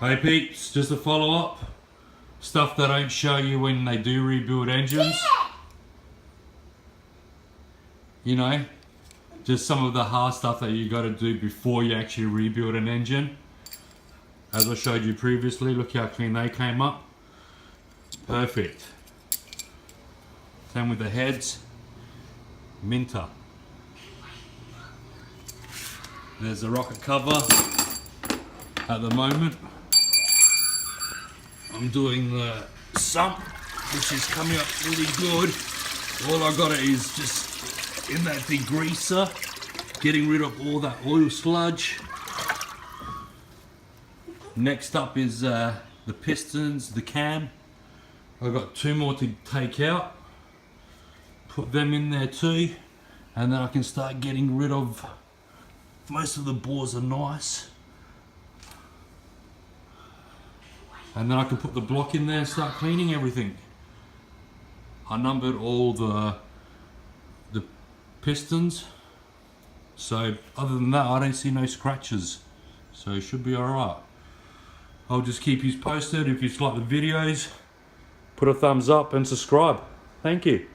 Hey peeps, just a follow up. Stuff they don't show you when they do rebuild engines. You know, just some of the hard stuff that you got to do before you actually rebuild an engine. As I showed you previously, look how clean they came up. Perfect. Same with the heads. Minter. There's the rocket cover. At the moment, I'm doing the sump, which is coming up really good. All I got is just in that degreaser, getting rid of all that oil sludge. Next up is the pistons, the cam. I've got 2 more to take out. Put them in there too, and then I can start getting rid of, most of the bores are nice. And then I can put the block in there and start cleaning everything. I numbered all the pistons, so other than that I don't see no scratches, so it should be alright. I'll just keep you posted. If you like the videos, put a thumbs up and subscribe. Thank you.